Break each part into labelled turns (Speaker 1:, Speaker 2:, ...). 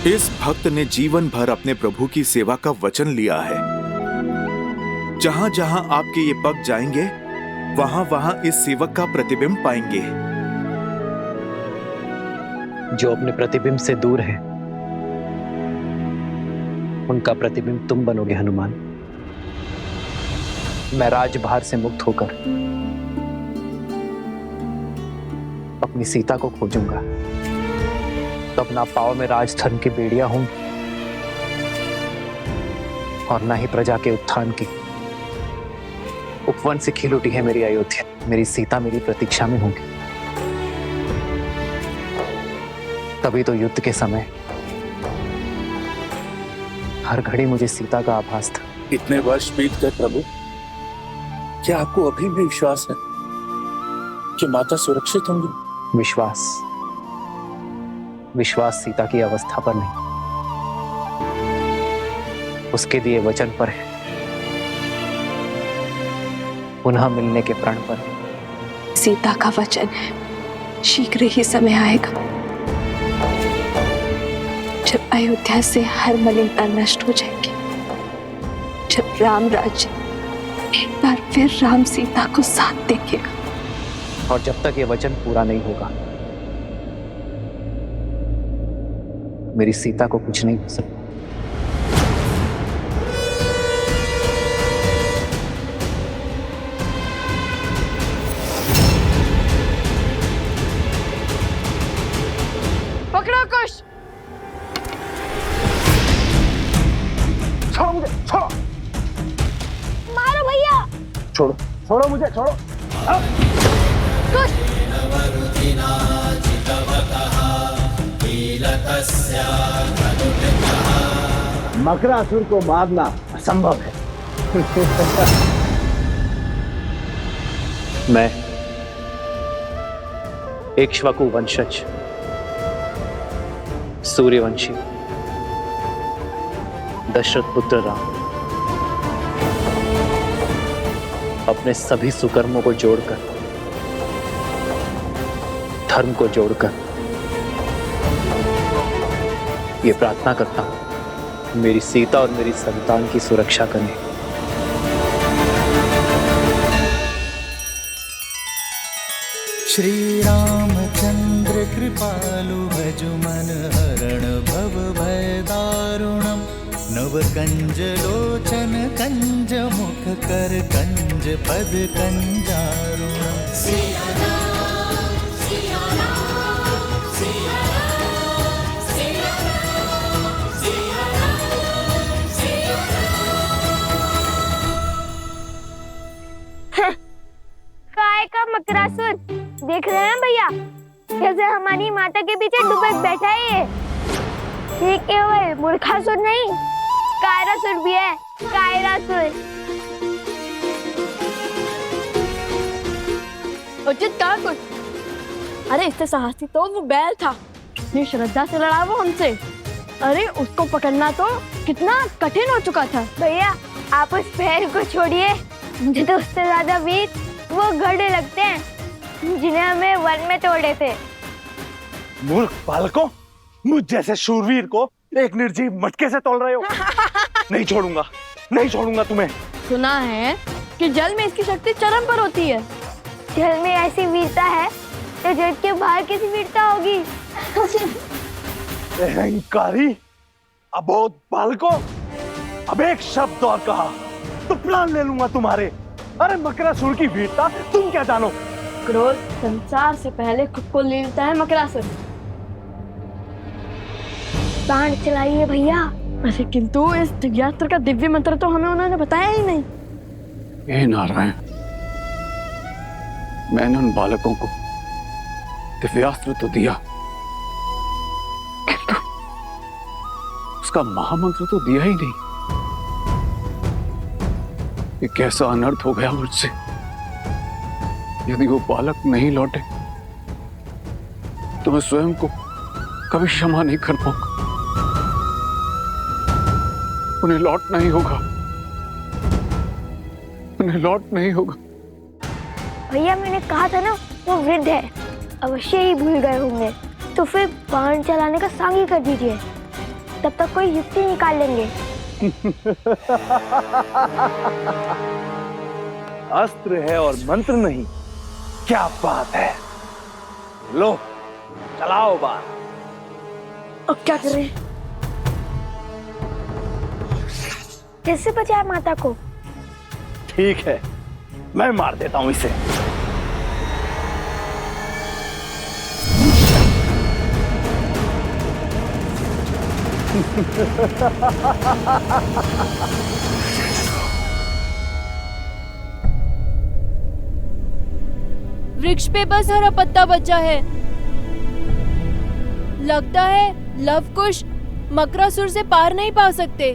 Speaker 1: इस भक्त ने जीवन भर अपने प्रभु की सेवा का वचन लिया है। जहां जहां आपके ये पग जाएंगे, वहां वहां इस सेवक का प्रतिबिंब पाएंगे।
Speaker 2: जो अपने प्रतिबिंब से दूर है, उनका प्रतिबिंब तुम बनोगे हनुमान। मैं राजभार से मुक्त होकर अपनी सीता को खोजूंगा, तब ना पाव में राजधर्म की बेड़ियां होंगी और ना ही प्रजा के उत्थान की। उपवन से खिल उठी है मेरी अयोध्या, मेरी सीता मेरी प्रतीक्षा में होंगी। तभी तो युद्ध के समय हर घड़ी मुझे सीता का आभास था।
Speaker 3: इतने वर्ष बीत गए प्रभु, क्या आपको अभी भी विश्वास है कि माता सुरक्षित होंगी?
Speaker 2: विश्वास सीता की अवस्था पर नहीं, उसके दिए वचन पर है, पुनः मिलने के प्रण पर।
Speaker 4: सीता का वचन है, शीघ्र ही समय आएगा जब अयोध्या से हर मलिनता नष्ट हो जाएगी, जब राम राज्य एक बार फिर राम सीता को साथ देखेगा।
Speaker 2: और जब तक ये वचन पूरा नहीं होगा, मेरी सीता को कुछ नहीं हो सकता।
Speaker 5: पकड़ो कुश।
Speaker 3: छोड़ो मुझे, छोड़ो।
Speaker 5: मारो भैया।
Speaker 3: छोड़ो, छोड़ो मुझे, छोड़ो।
Speaker 5: कुश।
Speaker 3: मकरासुर को मारना असंभव है।
Speaker 2: मैं इक्ष्वाकु वंशज सूर्यवंशी दशरथ पुत्र राम अपने सभी सुकर्मों को जोड़कर, धर्म को जोड़कर ये प्रार्थना करता हूं, मेरी सीता और मेरी संतान की सुरक्षा करें।
Speaker 6: श्री रामचंद्र कृपालु भज मन हरण भव भय दारुणम। नव कंज लोचन कंज मुख कर कंज पद कंजारुणम।
Speaker 5: काय का मकरासुर देख रहे हैं भैया, कैसे हमारी माता के पीछे डुबक बैठा है ये केवल मूर्खासुर नहीं, कायरासुर भी है। कायरासुर
Speaker 7: उचित कहा कुछ। अरे इससे साहसी तो वो बैल था, इतनी श्रद्धा से लड़ा वो हमसे। अरे उसको पकड़ना तो कितना कठिन हो चुका था।
Speaker 5: भैया आप उस बैल को छोड़िए, मुझे तो उससे ज्यादा वीर वो घड़े लगते हैं जिन्हें हमें वन में तोड़े थे।
Speaker 3: मूर्ख बालकों, मुझ जैसे शूरवीर को एक निर्जीव मटके से तोड़ रहे हो। नहीं छोड़ूंगा, नहीं छोड़ूंगा तुम्हें।
Speaker 7: सुना है कि जल में इसकी शक्ति चरम पर होती है।
Speaker 5: जल में ऐसी वीरता है तो जल के बाहर कैसी वीरता होगी?
Speaker 3: अहंकारी अबोध बालकों, अब एक शब्द और कहा तो प्राण ले लूंगा तुम्हारे। अरे मकरासुर की वीरता तुम क्या जानो?
Speaker 7: क्रोध संसार से पहले खुद को ले लेता है मकरासुर।
Speaker 5: बाण चलाइए भैया।
Speaker 7: अरे किंतु इस दिव्यास्त्र का दिव्य मंत्र तो हमें उन्होंने बताया ही नहीं।
Speaker 8: हे नारायण, मैंने उन बालकों को दिव्यास्त्र तो दिया, किंतु उसका महामंत्र तो दिया ही नहीं। ये कैसा अनर्थ हो गया मुझसे। यदि वो बालक नहीं लौटे तो मैं स्वयं को कभी क्षमा नहीं कर पाऊंगा। उन्हें लौटना ही होगा, उन्हें लौटना ही होगा।
Speaker 5: भैया मैंने कहा था ना वो वृद्ध है, अवश्य ही भूल गए होंगे। तो फिर बाण चलाने का सांग ही कर दीजिए। तब तक कोई युक्ति निकाल लेंगे।
Speaker 3: अस्त्र है और मंत्र नहीं, क्या बात है। लो चलाओ बार।
Speaker 7: अब क्या करें?
Speaker 5: कैसे बचाए माता को?
Speaker 3: ठीक है, मैं मार देता हूं इसे।
Speaker 7: वृक्ष पे बस हरा पत्ता बचा है। लगता है लवकुश मकरासुर से पार नहीं पा सकते।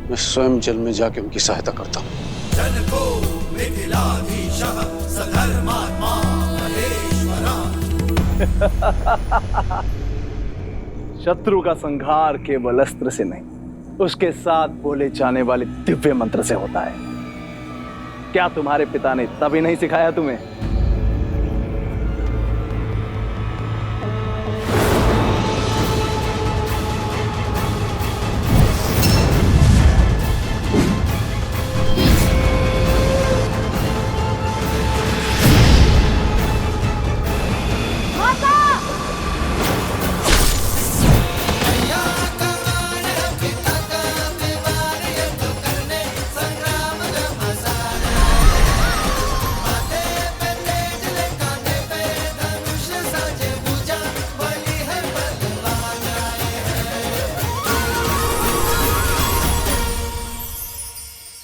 Speaker 8: मैं स्वयं जल में जाके उनकी सहायता करता हूँ।
Speaker 3: शत्रु का संहार केवल अस्त्र से नहीं, उसके साथ बोले जाने वाले दिव्य मंत्र से होता है। क्या तुम्हारे पिता ने तभी नहीं सिखाया तुम्हें?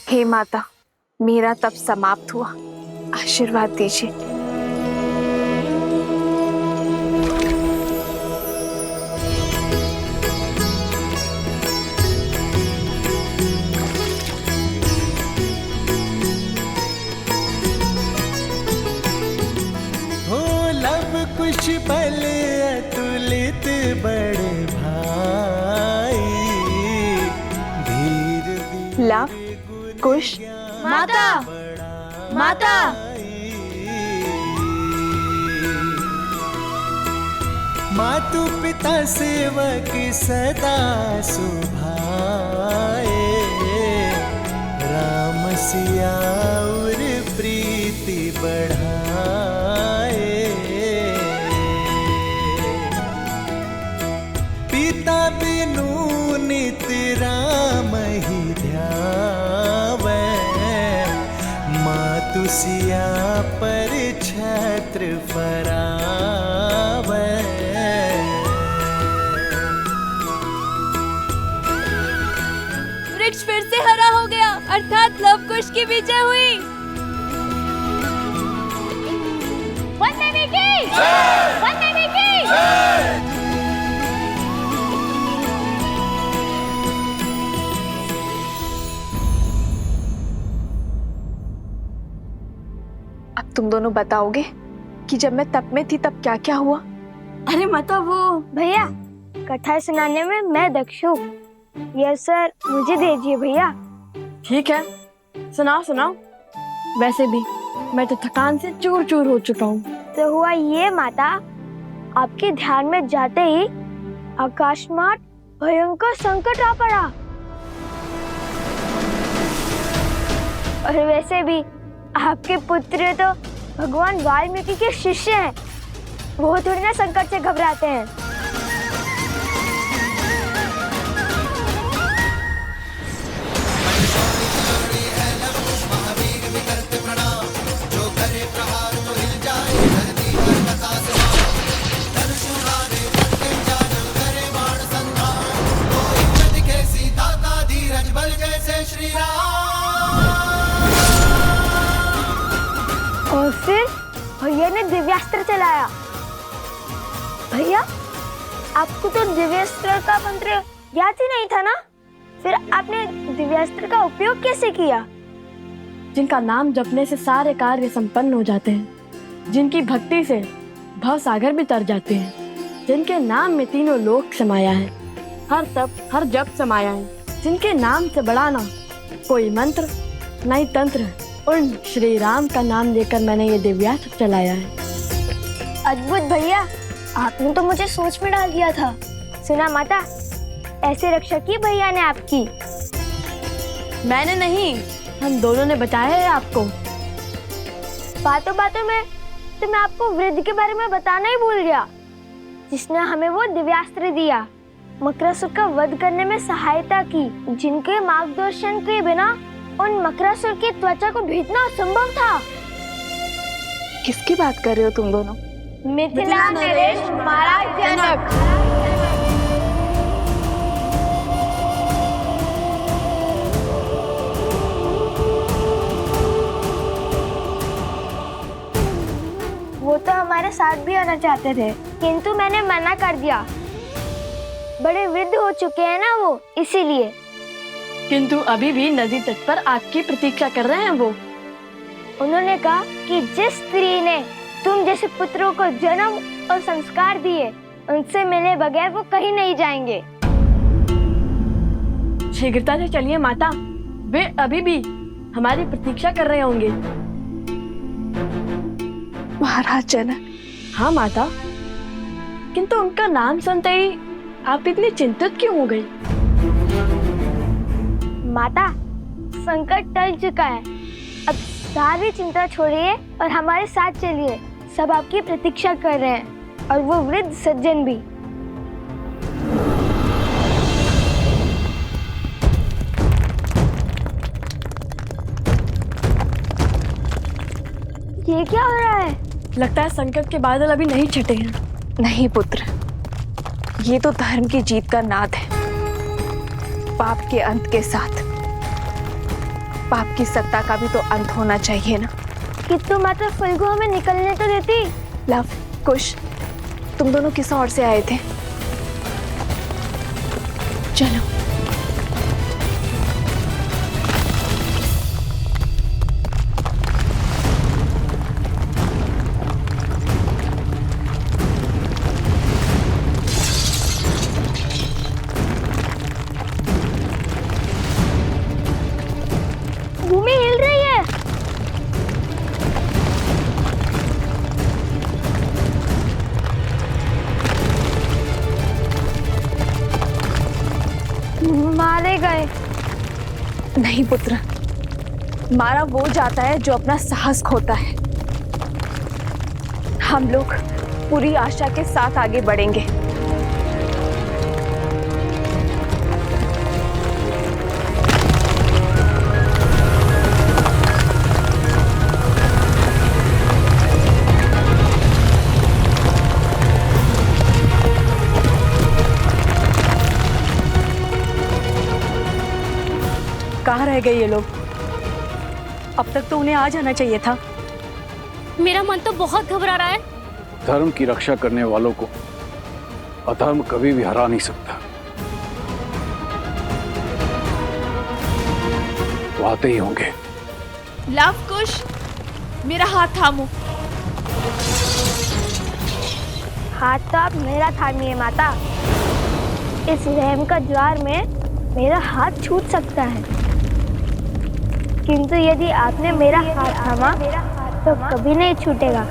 Speaker 4: हे माता, मेरा तप समाप्त हुआ, आशीर्वाद दीजिए।
Speaker 6: हो लव कुछ बल अतुलित बड़े भाई, धीर
Speaker 4: लव कुश
Speaker 7: माता, माता।
Speaker 6: मातु पिता सेवक सदा सुभाए, राम सिया और प्रीति बढ़ाए। पिता बिनु नित राम ही ध्यावे, मातु सिया पर छत्र फरावे।
Speaker 7: वृक्ष फिर से हरा हो गया, अर्थात लवकुश की विजय हुई।
Speaker 5: वन देवी की जय! वन देवी की जय!
Speaker 4: अब तुम दोनों बताओगे कि जब मैं तप में थी तब क्या क्या हुआ?
Speaker 7: अरे माता, वो
Speaker 5: भैया, कथा सुनाने में मैं दक्ष हूँ। यह सर मुझे दीजिए भैया।
Speaker 7: ठीक है, सुनाओ सुनाओ। वैसे भी मैं तो थकान से चूर चूर हो चुका हूँ।
Speaker 5: तो हुआ ये माता, आपके ध्यान में जाते ही आकाशमात भयंकर संकट आ पड़ा। और वैसे भी आपके पुत्र तो भगवान वाल्मीकि के शिष्य हैं, वो थोड़ी ना संकट से घबराते हैं। और फिर भैया ने दिव्यास्त्र चलाया। भैया, आपको तो दिव्यास्त्र का मंत्र याद ही नहीं था ना? फिर आपने दिव्यास्त्र का उपयोग कैसे किया?
Speaker 7: जिनका नाम जपने से सारे कार्य संपन्न हो जाते हैं, जिनकी भक्ति से भव सागर भी तर जाते हैं, जिनके नाम में तीनों लोक समाया है, हर तप हर जप समाया है, जिनके नाम से बड़ा ना कोई मंत्र न ही तंत्र, उन श्री राम का नाम लेकर मैंने ये दिव्यास्त्र चलाया है।
Speaker 5: अद्भुत भैया, आपने तो मुझे सोच में डाल दिया था। सुना माता, ऐसे रक्षा की भैया ने आपकी।
Speaker 7: मैंने नहीं, हम दोनों ने बचाया है आपको।
Speaker 5: बातों बातों में तो मैं आपको वृद्ध के बारे में बताना ही भूल गया, जिसने हमें वो दिव्यास्त्र दिया, मकरासुर का वध करने में सहायता की, जिनके मार्गदर्शन के बिना उन मकरासुर की त्वचा को भेदना असंभव था।
Speaker 4: किसकी बात कर रहे हो तुम दोनों?
Speaker 5: मिथिला नरेश महाराज जनक। वो तो हमारे साथ भी आना चाहते थे, किंतु मैंने मना कर दिया। बड़े वृद्ध हो चुके हैं ना वो, इसीलिए।
Speaker 7: किंतु अभी भी नदी तट पर आपकी प्रतीक्षा कर रहे हैं वो।
Speaker 5: उन्होंने कहा कि जिस स्त्री ने तुम जैसे पुत्रों को जन्म और संस्कार दिए, उनसे मिले बगैर वो कहीं नहीं जाएंगे।
Speaker 7: शीघ्रता से चलिए माता, वे अभी भी हमारी प्रतीक्षा कर रहे होंगे।
Speaker 4: महाराज जनक।
Speaker 7: हाँ माता, किंतु उनका नाम सुनते ही आप इतनी चिंतित क्यों हो गई?
Speaker 5: माता, संकट टल चुका है, अब सारी चिंता छोड़िए और हमारे साथ चलिए। सब आपकी प्रतीक्षा कर रहे हैं, और वो वृद्ध सज्जन भी। ये क्या हो रहा है?
Speaker 7: लगता है संकट के बादल अभी नहीं छटे हैं।
Speaker 4: नहीं पुत्र, ये तो धर्म की जीत का नाद है। पाप के अंत के साथ पाप की सत्ता का भी तो अंत होना चाहिए ना।
Speaker 5: किंतु माता फल्गु हमें निकलने तो देती।
Speaker 4: लव, कुश, तुम दोनों किस ओर से आए थे? चलो।
Speaker 5: भूमि हिल रही है। मारे गए।
Speaker 4: नहीं पुत्र, मारा वो जाता है जो अपना साहस खोता है। हम लोग पूरी आशा के साथ आगे बढ़ेंगे।
Speaker 7: कहाँ रह गए ये लोग? अब तक तो उन्हें आ जाना चाहिए था।
Speaker 9: मेरा मन तो बहुत घबरा रहा है।
Speaker 8: धर्म की रक्षा करने वालों को अधर्म कभी भी हरा नहीं सकता। वो आते ही होंगे।
Speaker 9: लव कुश, मेरा हाथ थामो।
Speaker 5: हाथ तो आप मेरा थामिए माता। इस रहम का ज्वार में मेरा हाथ छूट सकता है, किंतु यदि आपने मेरा हाथ थामा तो कभी नहीं छूटेगा।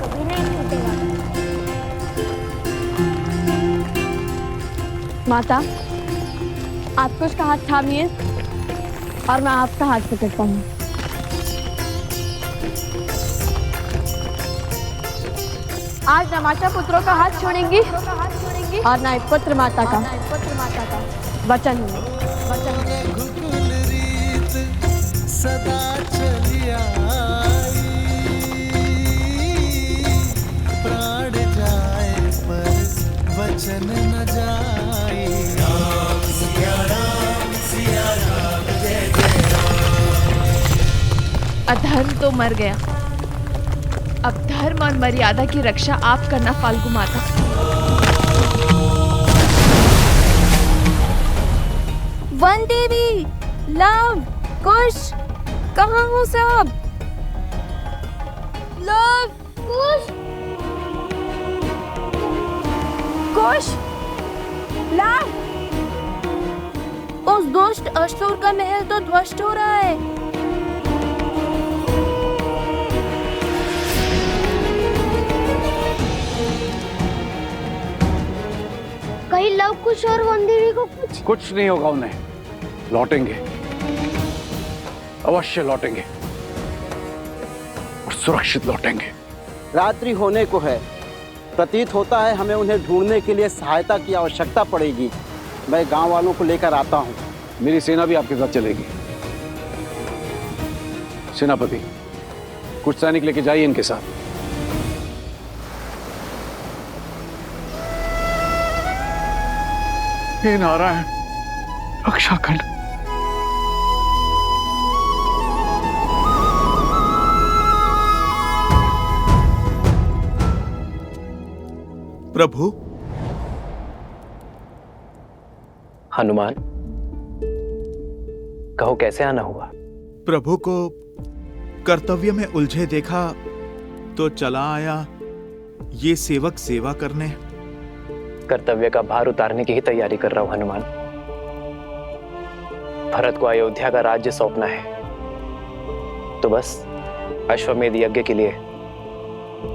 Speaker 7: माता, आप कुछ का हाथ थामिए और मैं आपका हाथ पकड़ता हूँ। आज न माता पुत्रों का हाथ छोड़ेंगी और न पुत्र माता का। वचन है।
Speaker 6: रघुकुल रीत सदा चली आई, प्राण जाए पर वचन न जाए। राम सिया राम जय जय राम।
Speaker 9: अधर्म तो मर गया, अब धर्म और मर्यादा की रक्षा आप करना फाल्गु माता। वन देवी, लव, कुश, कहाँ हो सब? लव, कुश, कुश, लव। उस दुष्ट असुर का महल तो ध्वस्त हो रहा है।
Speaker 5: कुछ और वंदेवी को
Speaker 8: कुछ नहीं होगा उन्हें। लौटेंगे, अवश्य लौटेंगे और सुरक्षित लौटेंगे।
Speaker 10: रात्रि होने को है, प्रतीत होता है हमें उन्हें ढूंढने के लिए सहायता की आवश्यकता पड़ेगी। मैं गांव वालों को लेकर आता हूं।
Speaker 8: मेरी सेना भी आपके साथ चलेगी। सेनापति, कुछ सैनिक लेके जाइए इनके साथ। हे नारायण, रक्षा कर।
Speaker 1: प्रभु।
Speaker 2: हनुमान, कहो कैसे आना हुआ?
Speaker 1: प्रभु को कर्तव्य में उलझे देखा तो चला आया ये सेवक सेवा करने।
Speaker 2: कर्तव्य का भार उतारने की ही तैयारी कर रहा हूं हनुमान। भरत को अयोध्या का राज्य सौंपना है, तो बस अश्वमेध यज्ञ के लिए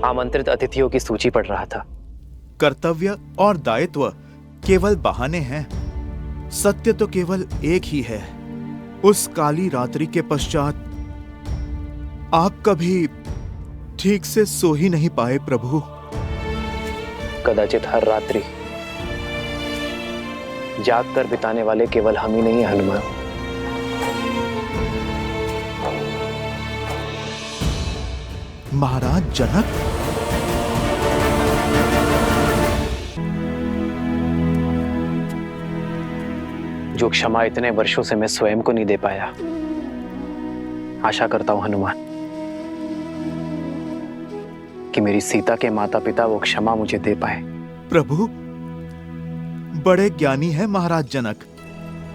Speaker 2: आमंत्रित अतिथियों की सूची पढ़ रहा था।
Speaker 1: कर्तव्य और दायित्व केवल बहाने हैं, सत्य तो केवल एक ही है। उस काली रात्रि के पश्चात आप कभी ठीक से सो ही नहीं पाए प्रभु।
Speaker 2: कदाचित हर रात्रि जाग कर बिताने वाले केवल हम ही नहीं हैं हनुमान।
Speaker 1: महाराज जनक,
Speaker 2: जो क्षमा इतने वर्षों से मैं स्वयं को नहीं दे पाया, आशा करता हूं हनुमान कि मेरी सीता के माता पिता वो क्षमा मुझे दे पाए।
Speaker 1: प्रभु बड़े ज्ञानी है महाराज जनक।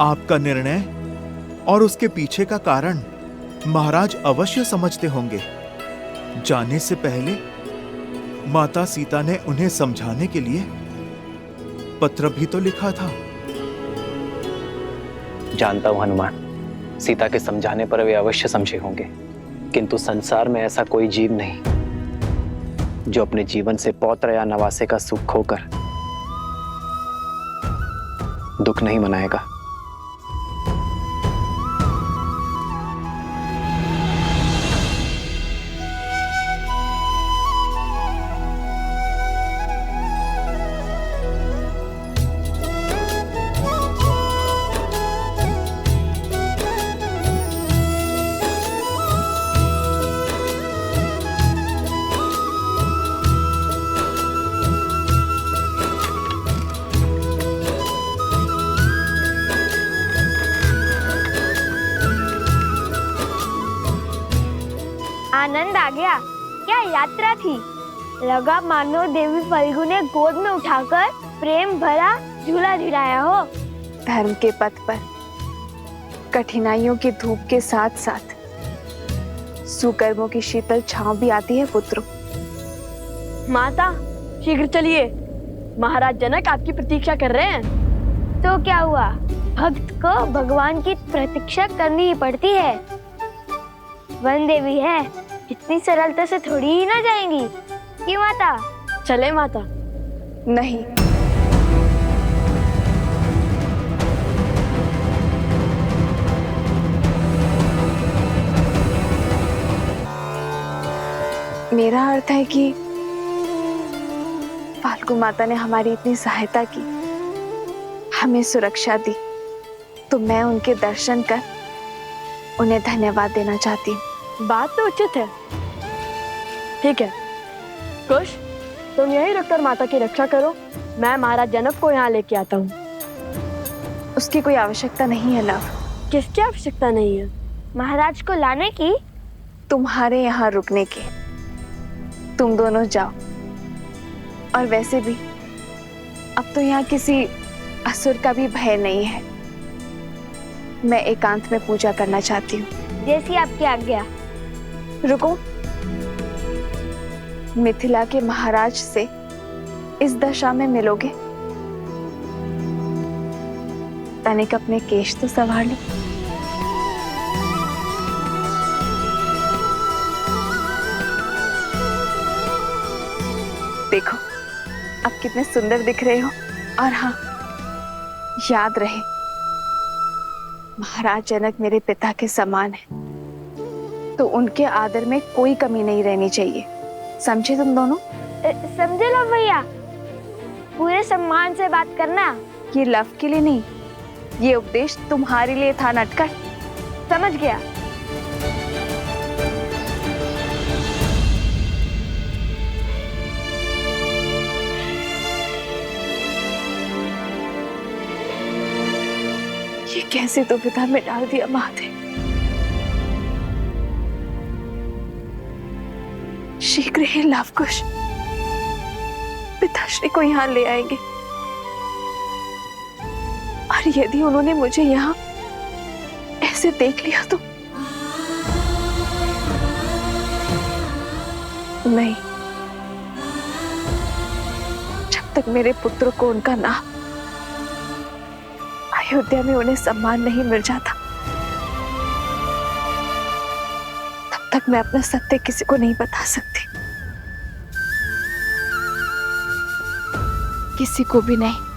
Speaker 1: आपका निर्णय और उसके पीछे का कारण महाराज अवश्य समझते होंगे। जाने से पहले माता सीता ने उन्हें समझाने के लिए पत्र भी तो लिखा था।
Speaker 2: जानता हूं हनुमान, सीता के समझाने पर वे अवश्य समझे होंगे, किंतु संसार में ऐसा कोई जीव नहीं जो अपने जीवन से पौत्र या नवासे का सुख खोकर दुख नहीं मनाएगा।
Speaker 5: आनंद आ गया। क्या यात्रा थी। लगा मानो देवी फल्गु ने गोद में उठाकर प्रेम भरा झूला झुलाया हो।
Speaker 4: धर्म के पथ पर कठिनाइयों की धूप के साथ साथ सुकर्मों की शीतल छांव भी आती है पुत्रों।
Speaker 7: माता शीघ्र चलिए, महाराज जनक आपकी प्रतीक्षा कर रहे हैं।
Speaker 5: तो क्या हुआ, भक्त को भगवान की प्रतीक्षा करनी ही पड़ती है। वन देवी है, इतनी सरलता से थोड़ी ही ना जाएंगी। क्यों माता?
Speaker 7: चले माता।
Speaker 4: नहीं, मेरा अर्थ है कि फाल्गु माता ने हमारी इतनी सहायता की, हमें सुरक्षा दी, तो मैं उनके दर्शन कर उन्हें धन्यवाद देना चाहती हूँ।
Speaker 7: बात तो उचित है। ठीक है कुश, तुम यहीं रुककर माता की रक्षा करो, मैं महाराज जनक को यहाँ लेके आता हूँ।
Speaker 4: उसकी कोई आवश्यकता नहीं है लव।
Speaker 7: किसकी आवश्यकता नहीं है?
Speaker 5: महाराज को लाने की?
Speaker 4: तुम्हारे यहाँ रुकने की। तुम दोनों जाओ। और वैसे भी अब तो यहाँ किसी असुर का भी भय नहीं है। मैं एकांत में पूजा करना चाहती हूँ।
Speaker 5: जैसी आपकी आज्ञा।
Speaker 4: रुको, मिथिला के महाराज से इस दशा में मिलोगे? तनिक अपने केश तो संभाल लो। देखो अब कितने सुंदर दिख रहे हो। और हाँ, याद रहे, महाराज जनक मेरे पिता के समान है, तो उनके आदर में कोई कमी नहीं रहनी चाहिए। समझे तुम दोनों?
Speaker 5: समझे लो भैया, पूरे सम्मान से बात करना।
Speaker 4: ये लव के लिए नहीं, ये उपदेश तुम्हारे लिए था नटखट।
Speaker 5: समझ गया।
Speaker 4: ये कैसे दुविधा में डाल दिया महादेव। शीघ्र ही लवकुश पिताश्री को यहाँ ले आएंगे, और यदि उन्होंने मुझे यहाँ ऐसे देख लिया तो नहीं, जब तक मेरे पुत्र को उनका नाम अयोध्या में उन्हें सम्मान नहीं मिल जाता, तब तक मैं अपना सत्य किसी को नहीं बता सकती, किसी को भी नहीं।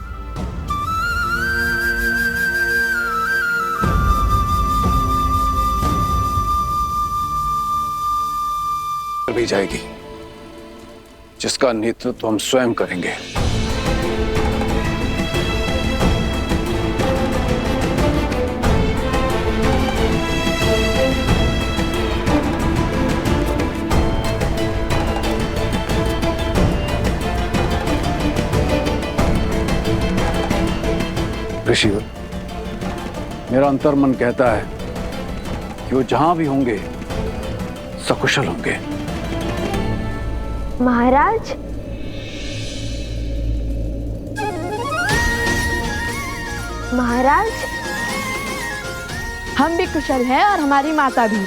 Speaker 8: भी जाएगी, जिसका नेतृत्व हम स्वयं करेंगे। ऋषि, मेरा अंतर्मन कहता है कि वो जहां भी होंगे सकुशल होंगे।
Speaker 5: महाराज, महाराज,
Speaker 7: हम भी कुशल हैं और हमारी माता भी।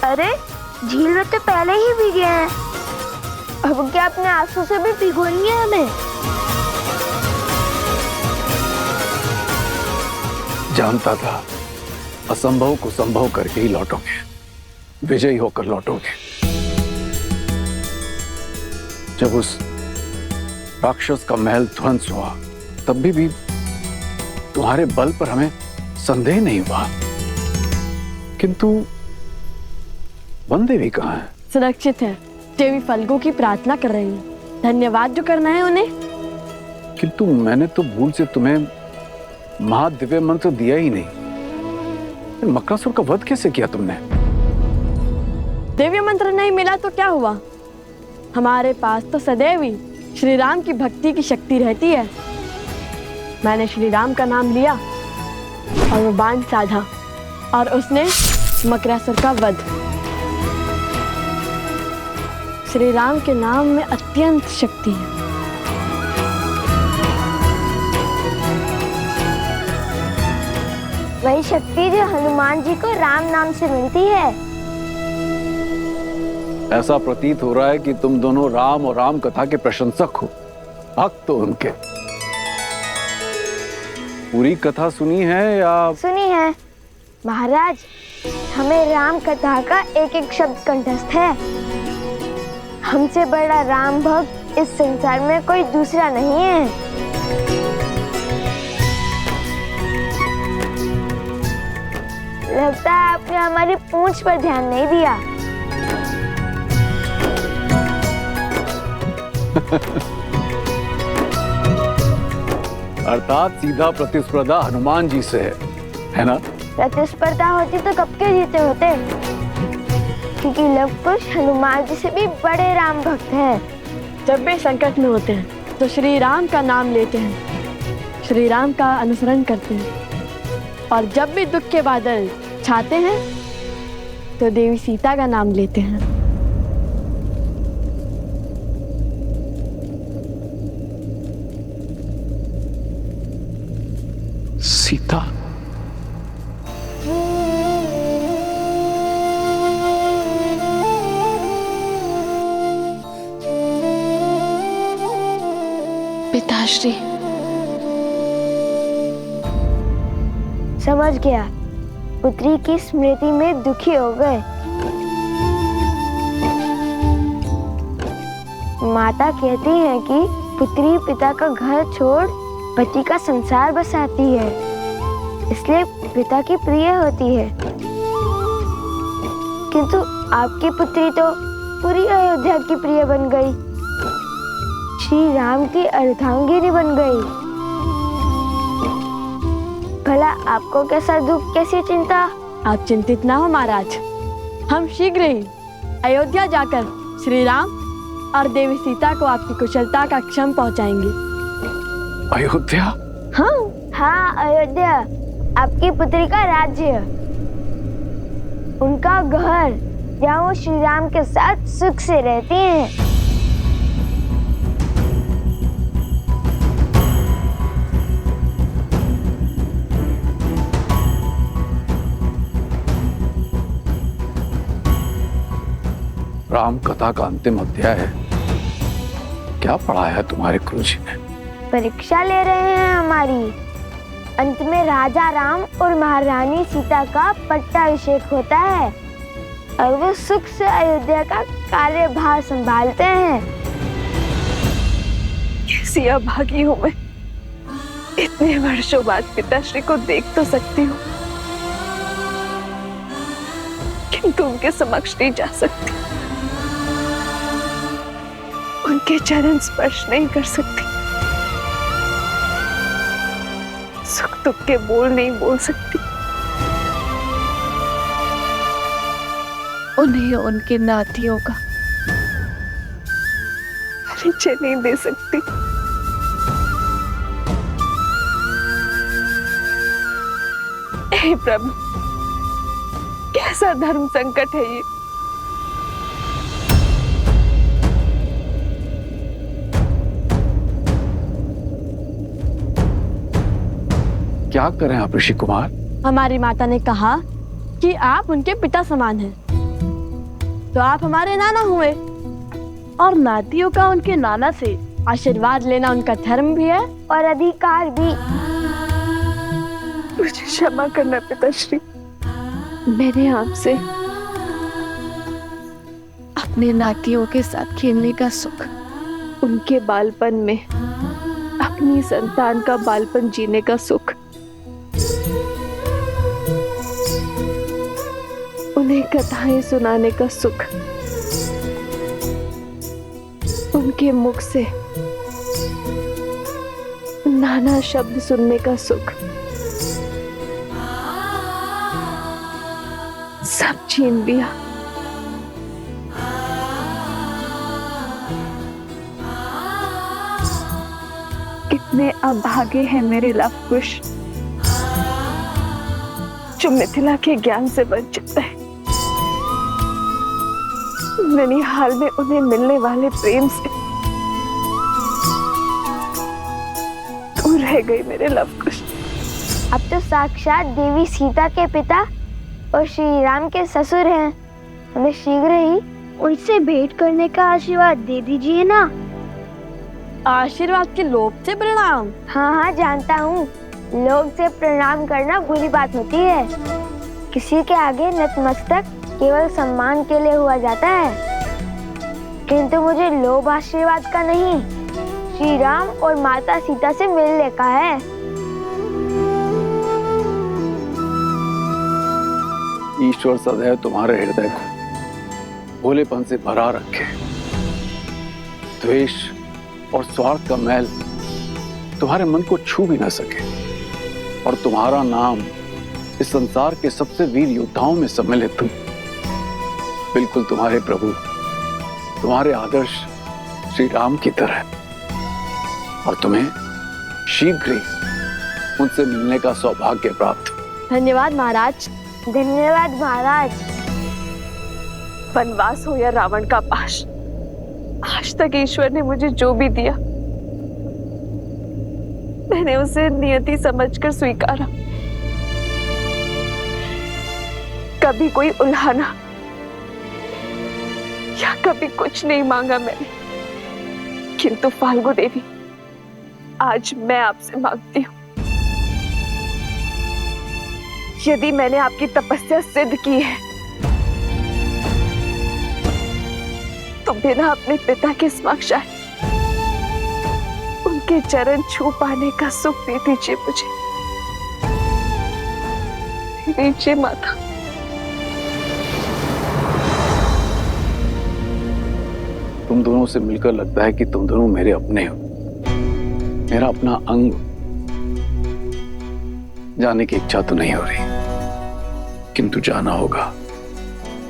Speaker 5: अरे झील में तो पहले ही भीगे हैं, अब क्या अपने आंसू से भी भिगोएंगे हमें?
Speaker 8: जानता था असंभव को संभव करके ही लौटोगे, विजयी होकर लौटोगे। जब उस राक्षस का महल ध्वंस हुआ तब भी तुम्हारे बल पर हमें संदेह नहीं हुआ, किंतु वन देवी कहाँ है?
Speaker 7: सुरक्षित है, देवी फल्गु की प्रार्थना कर रही है। धन्यवाद जो करना है उन्हें।
Speaker 8: किंतु मैंने तो भूल से तुम्हें महादिव्य मंत्र दिया ही नहीं। मक्रासुर का वध कैसे किया तुमने?
Speaker 7: दिव्य मंत्र नहीं मिला तो क्या हुआ? हमारे पास तो सदैव ही श्री राम की भक्ति की शक्ति रहती है। मैंने श्री राम का नाम लिया और वो बाण साधा और उसने मक्रासुर का वध। श्री राम के नाम में अत्यंत शक्ति है।
Speaker 5: वही शक्ति जो हनुमान जी को राम नाम से मिलती है।
Speaker 8: ऐसा प्रतीत हो रहा है कि तुम दोनों राम और राम कथा के प्रशंसक हो, भक्त हो उनके। पूरी कथा सुनी है या?
Speaker 5: सुनी है महाराज, हमें राम कथा का एक एक शब्द कंठस्थ है। हमसे बड़ा राम भक्त इस संसार में कोई दूसरा नहीं है। लगता है आपने हमारी पूंछ पर ध्यान नहीं दिया।
Speaker 8: अर्थात सीधा प्रतिस्पर्धा हनुमान जी से है ना?
Speaker 5: प्रतिस्पर्धा होती तो कब के जीते होते, क्योंकि लवकुश हनुमान जी से भी बड़े राम भक्त हैं।
Speaker 7: जब भी संकट में होते हैं तो श्री राम का नाम लेते हैं, श्री राम का अनुसरण करते हैं, और जब भी दुख के बादल छाते हैं तो देवी सीता का नाम लेते हैं।
Speaker 8: सीता?
Speaker 9: पिताश्री।
Speaker 5: समझ गया, पुत्री की स्मृति में दुखी हो गए। माता कहती है कि पुत्री पिता का घर छोड़ पति का संसार बसाती है, इसलिए पिता की प्रिय होती है। किंतु आपकी पुत्री तो पूरी अयोध्या की प्रिय बन गई, श्री राम की अर्धांगिनी बन गई। भला आपको कैसा दुख, कैसी चिंता?
Speaker 7: आप चिंतित ना हो महाराज, हम शीघ्र ही अयोध्या जाकर श्री राम और देवी सीता को आपकी कुशलता का क्षम पहुंचाएंगे।
Speaker 8: अयोध्या?
Speaker 5: हाँ, अयोध्या, आपकी पुत्री का राज्य, उनका घर, जहाँ वो श्री राम के साथ सुख से रहती हैं।
Speaker 8: राम कथा का अंतिम अध्याय है, क्या पढ़ाया है तुम्हारे गुरुजी ने?
Speaker 5: परीक्षा ले रहे हैं हमारी। अंत में राजा राम और महारानी सीता का पट्टाभिषेक होता है और वो सुख से अयोध्या का कार्यभार संभालते हैं।
Speaker 9: कैसी अभागी हूँ मैं, इतने वर्षों बाद पिताश्री को देख तो सकती हूँ, किंतु उनके समक्ष नहीं जा सकती, उनके चरण स्पर्श नहीं कर सकती, सुख दुख के बोल नहीं बोल सकती, उन्हें उनके नातियों का परिचय नहीं दे सकती। हे प्रभु, कैसा धर्म संकट है ये।
Speaker 8: क्या करें आप ऋषि कुमार?
Speaker 7: हमारी माता ने कहा कि आप उनके पिता समान हैं, तो आप हमारे नाना हुए, और नातियों का उनके नाना से आशीर्वाद लेना उनका धर्म भी है
Speaker 5: और अधिकार भी।
Speaker 9: मुझे क्षमा करना पिताश्री, मैंने आपसे अपने नातियों के साथ खेलने का सुख, उनके बालपन में अपनी संतान का बालपन जीने का सुख, उन्हें कथाएं सुनाने का सुख, उनके मुख से नाना शब्द सुनने का सुख सब छीन लिया। कितने अभागे हैं मेरे लवकुश, जो मिथिला के ज्ञान से वंचित है। ननिहाल में उन्हें मिलने वाले प्रेम से दूर रह गई मेरे लवकुश।
Speaker 5: अब तो साक्षात देवी सीता के पिता और श्री राम के ससुर हैं। हमें शीघ्र ही उनसे भेंट करने का आशीर्वाद दे दीजिए ना।
Speaker 7: आशीर्वाद के लोभ से प्रणाम।
Speaker 5: हाँ हाँ, जानता हूँ, लोग से प्रणाम करना बुरी बात होती है। किसी के आगे नतमस्तक केवल सम्मान के लिए हुआ जाता है, किंतु मुझे लोभ आशीर्वाद का नहीं, श्री राम और माता सीता से मिलने का है।
Speaker 8: ईश्वर सदैव तुम्हारे हृदय को भोलेपन से भरा रखे। द्वेष और स्वार्थ का मैल तुम्हारे मन को छू भी न सके, और तुम्हारा नाम इस संसार के सबसे वीर योद्धाओं में सम्मिलित तुम, बिल्कुल तुम्हारे प्रभु, तुम्हारे आदर्श श्री राम की तरह, और तुम्हें शीघ्र ही उनसे मिलने का सौभाग्य प्राप्त।
Speaker 7: धन्यवाद महाराज।
Speaker 5: धन्यवाद महाराज।
Speaker 9: वनवास हो या रावण का पाश, आज तक ईश्वर ने मुझे जो भी दिया मैंने उसे नियति समझकर स्वीकारा। कभी कोई उल्हाना या कभी कुछ नहीं मांगा मैंने, किंतु फाल्गु देवी
Speaker 4: आज मैं आपसे मांगती हूँ, यदि मैंने आपकी तपस्या सिद्ध की है तो बिना अपने पिता के समक्ष आए उनके चरण छू पाने का सुख दे दीजिए मुझे। दीजिए माता।
Speaker 8: तुम दोनों से मिलकर लगता है कि तुम दोनों मेरे अपने हो, मेरा अपना अंग। जाने की इच्छा तो नहीं हो रही, किंतु जाना होगा,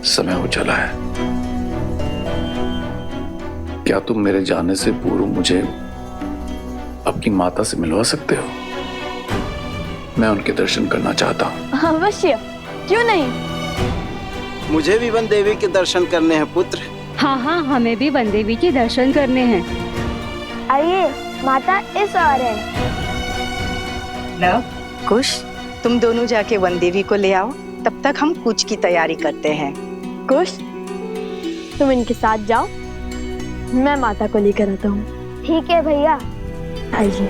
Speaker 8: समय हो चला है। क्या तुम मेरे जाने से पूर्व मुझे अपनी माता से मिलवा सकते हो? मैं उनके दर्शन करना चाहता हूँ।
Speaker 7: अवश्य, क्यों नहीं।
Speaker 10: मुझे भी वन देवी के दर्शन करने हैं पुत्र।
Speaker 11: हाँ हाँ, हमें भी वन देवी के दर्शन करने हैं।
Speaker 5: आइए, माता इस ओर है।
Speaker 12: लव, कुश, तुम दोनों जाके वन देवी को ले आओ, तब तक हम कूच की तैयारी करते हैं।
Speaker 7: कुश, तुम इनके साथ जाओ, मैं माता को लेकर आता हूँ।
Speaker 5: ठीक है भैया।
Speaker 7: आइए।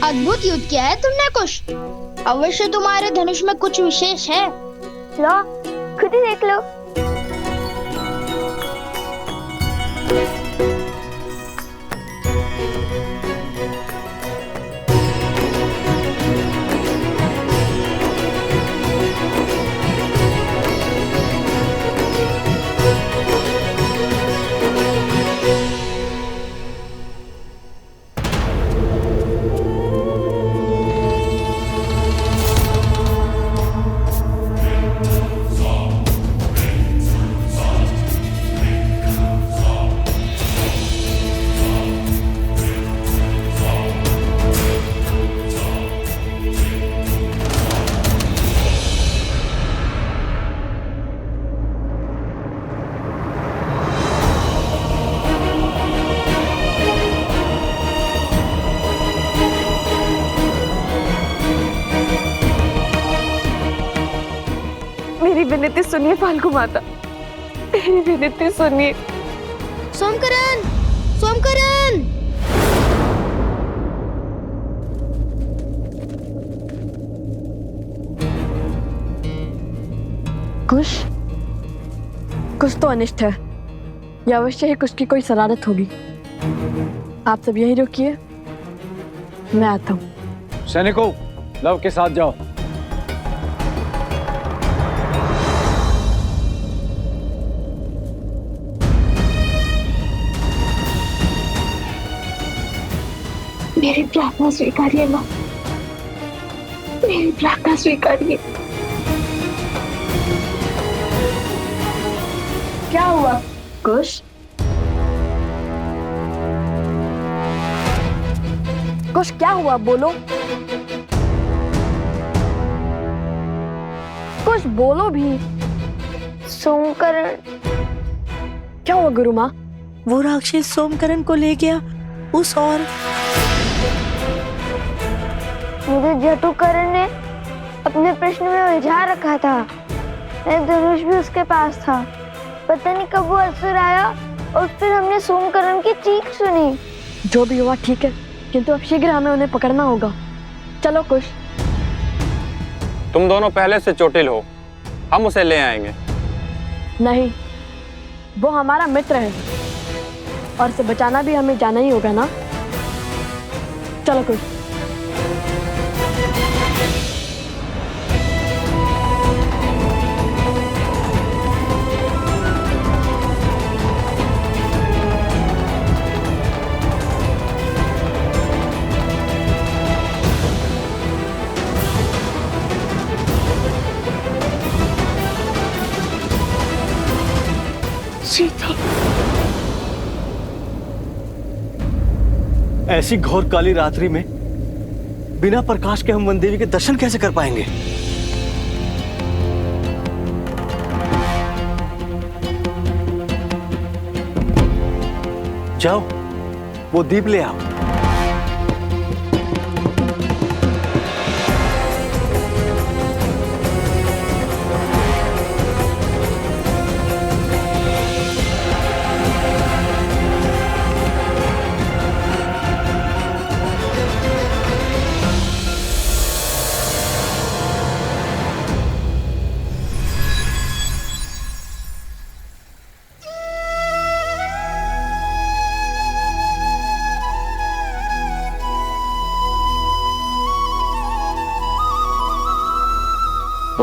Speaker 5: अद्भुत युद्ध किया है तुमने कुश। अवश्य तुम्हारे धनुष में कुछ विशेष है। लो, खुद ही देख लो।
Speaker 4: मेरी विनती सुनिए फाल्गु माता, मेरी विनती सुनिए।
Speaker 5: सोमकरण, सोमकरण।
Speaker 7: कुश, कुछ तो अनिष्ट है। यह अवश्य ही कुछ की कोई शरारत होगी। आप सब यहीं रुकिए, मैं आता हूँ।
Speaker 8: सैनिकों, लव के साथ जाओ।
Speaker 4: मेरी प्रार्थना स्वीकारिए माँ, मेरी प्रार्थना स्वीकारिए।
Speaker 7: क्या हुआ कुश? कुश, क्या हुआ, बोलो। कुछ बोलो भी।
Speaker 5: सोमकरण।
Speaker 7: क्या हुआ गुरु माँ?
Speaker 12: वो राक्षस सोमकरण को ले गया उस और
Speaker 5: मुझे जटुकरण ने अपने प्रश्न में उलझा रखा था। मेरा धनुष भी उसके पास था। पता नहीं कब वो असुर आया और फिर हमने सोमकरण की चीख सुनी।
Speaker 7: जो भी हुआ ठीक है, किंतु अब शीघ्र हमें उन्हें पकड़ना होगा। चलो कुश।
Speaker 13: तुम दोनों पहले से चोटिल हो, हम उसे ले आएंगे।
Speaker 7: नहीं, वो हमारा मित्र है और उसे बचाना भी हमें जाना ही होगा ना। चलो कुश।
Speaker 3: ऐसी घोर काली रात्रि में बिना प्रकाश के हम वन देवी के दर्शन कैसे कर पाएंगे? जाओ, वो दीप ले आओ।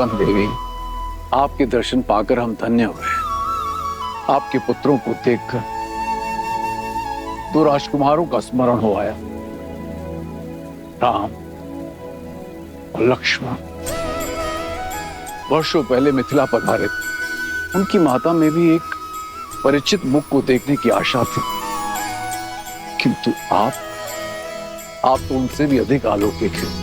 Speaker 8: वन देवी, आपके दर्शन पाकर हम धन्य हुए। आपके पुत्रों को देखकर दो राजकुमारों का स्मरण हो आया, राम और लक्ष्मण। वर्षों पहले मिथिला पधारे थे। उनकी माता में भी एक परिचित मुख को देखने की आशा थी, किंतु आप तो उनसे भी अधिक अलौकिक हैं।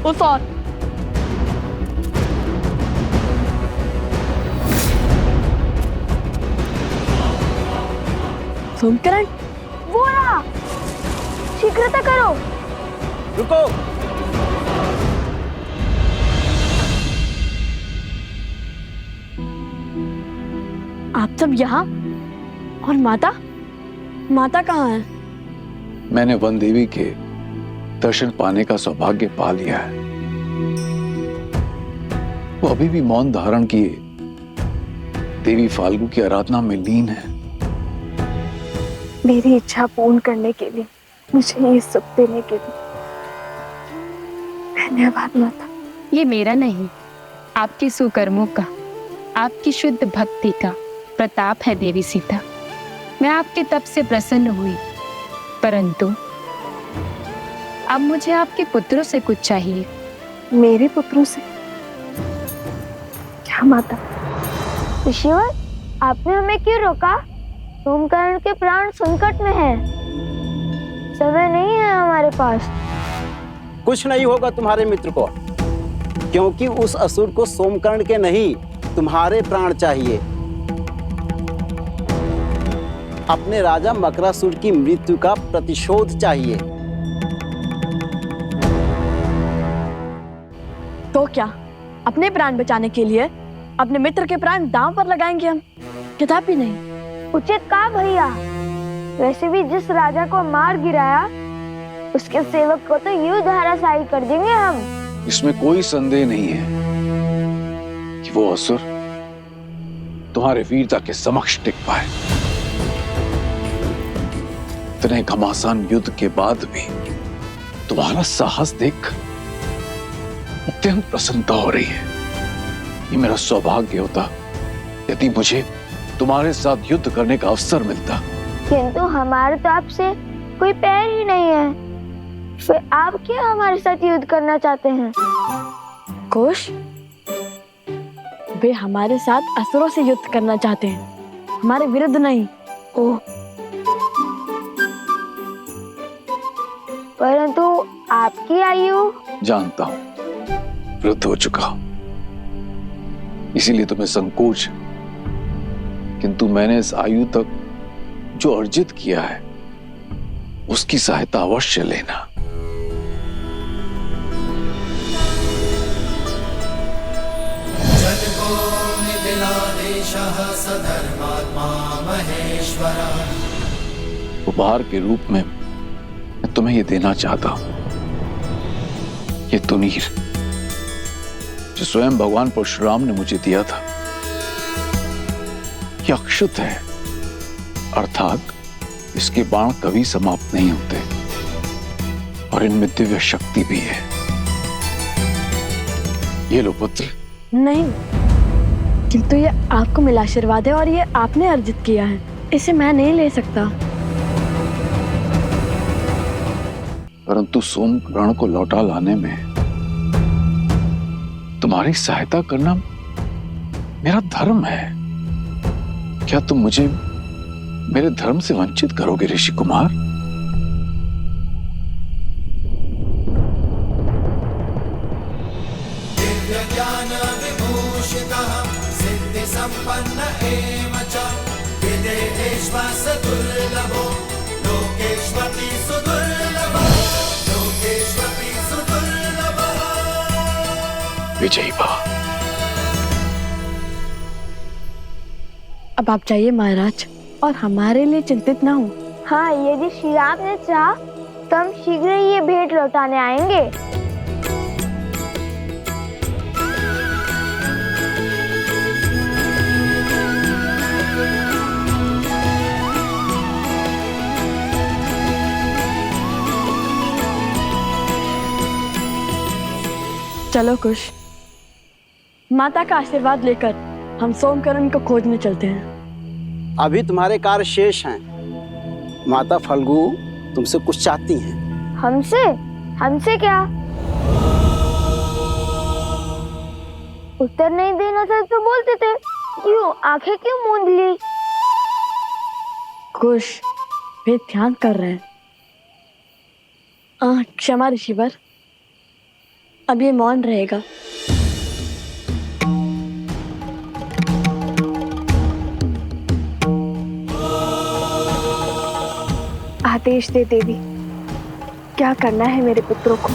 Speaker 7: उस और सोमकरण,
Speaker 5: वो रहा, शीघ्रता करो।
Speaker 10: रुको।
Speaker 7: आप सब यहाँ, और माता माता कहाँ है?
Speaker 8: मैंने वन देवी के दर्शन पाने का सौभाग्य पा लिया है। वो अभी भी मौन धारण किए देवी फाल्गु की आराधना में लीन है।
Speaker 4: मेरी इच्छा पूर्ण करने के लिए, मुझे ये सुख देने के लिए धन्यवाद माता।
Speaker 11: ये मेरा नहीं, आपके सुकर्मों का, आपकी शुद्ध भक्ति का प्रताप है देवी सीता। मैं आपके तप से प्रसन्न हुई, परंतु अब मुझे आपके पुत्रों से कुछ चाहिए।
Speaker 4: मेरे पुत्रों से क्या माता?
Speaker 5: ऋषिवर, आपने हमें क्यों रोका? सोमकर्ण के प्राण संकट में हैं। समय नहीं है हमारे पास।
Speaker 10: कुछ नहीं होगा तुम्हारे मित्र को, क्योंकि उस असुर को सोमकर्ण के नहीं, तुम्हारे प्राण चाहिए। अपने राजा मकरासुर की मृत्यु का प्रतिशोध चाहिए।
Speaker 7: तो क्या अपने प्राण बचाने के लिए अपने मित्र के प्राण दांव पर लगाएंगे हम? कदापि नहीं।
Speaker 5: उचित कहा भैया। वैसे भी जिस राजा को मार गिराया, उसके सेवक को तो यूं धराशायी कर देंगे हम।
Speaker 8: इसमें कोई संदेह नहीं है कि वो असुर तुम्हारे वीरता के समक्ष टिक पाए। इतने घमासान युद्ध के बाद भी तुम्हारा साहस देख अत्यंत प्रसन्नता हो रही है। ये मेरा सौभाग्य होता यदि मुझे तुम्हारे साथ युद्ध करने का अवसर मिलता,
Speaker 5: किंतु हमारे तो आपसे कोई पैर ही नहीं है। फिर आप क्या हमारे साथ युद्ध करना चाहते हैं?
Speaker 7: कुश, वे हमारे साथ असुरों से युद्ध करना चाहते हैं, हमारे विरुद्ध नहीं।
Speaker 5: ओह, परंतु आपकी आयु?
Speaker 8: जानता हूं वृद्ध हो चुका हूं, इसीलिए तुम्हें संकोच है। किंतु मैंने इस आयु तक जो अर्जित किया है उसकी सहायता अवश्य लेना। उपहार के रूप में मैं तुम्हें ये देना चाहता हूं, ये तुनीर जो स्वयं भगवान परशुराम ने मुझे दिया था। ये अक्षुत है, अर्थात इसके बाण कभी समाप्त नहीं होते और इनमें दिव्य शक्ति भी है। ये लो पुत्र।
Speaker 7: नहीं, किंतु ये आपको मिला आशीर्वाद है और ये आपने अर्जित किया है, इसे मैं नहीं ले सकता।
Speaker 8: परंतु सोमकर्ण को लौटा लाने में तुम्हारी सहायता करना मेरा धर्म है। क्या तुम मुझे मेरे धर्म से वंचित करोगे ऋषि कुमार?
Speaker 6: दिव्य ज्ञान विभूषितः सिद्धि संपन्न एव च विदेहेश्वास दुर्लभो लोकेष्वपि सुदुर्लभः लोकेष्वपि सुदुर्लभः।
Speaker 8: विजयी भव।
Speaker 7: अब आप जाइए महाराज और हमारे लिए चिंतित ना हो।
Speaker 5: हाँ, यदि श्री राम ने चाहा तो हम शीघ्र ही ये भेंट लौटाने आएंगे।
Speaker 7: चलो कुश, माता का आशीर्वाद लेकर हम सोमकरण को खोजने चलते हैं।
Speaker 10: अभी तुम्हारे कार्य शेष हैं। माता फल्गु तुमसे कुछ चाहती हैं।
Speaker 5: हमसे? हमसे क्या? उत्तर नहीं देना था तो बोलते थे, क्यों आंखें क्यों मूंद ली?
Speaker 7: कुश, वे ध्यान कर रहे हैं। क्षमा ऋषिवर, अब ये मौन रहेगा।
Speaker 4: आदेश दे देवी, क्या करना है मेरे पुत्रों को?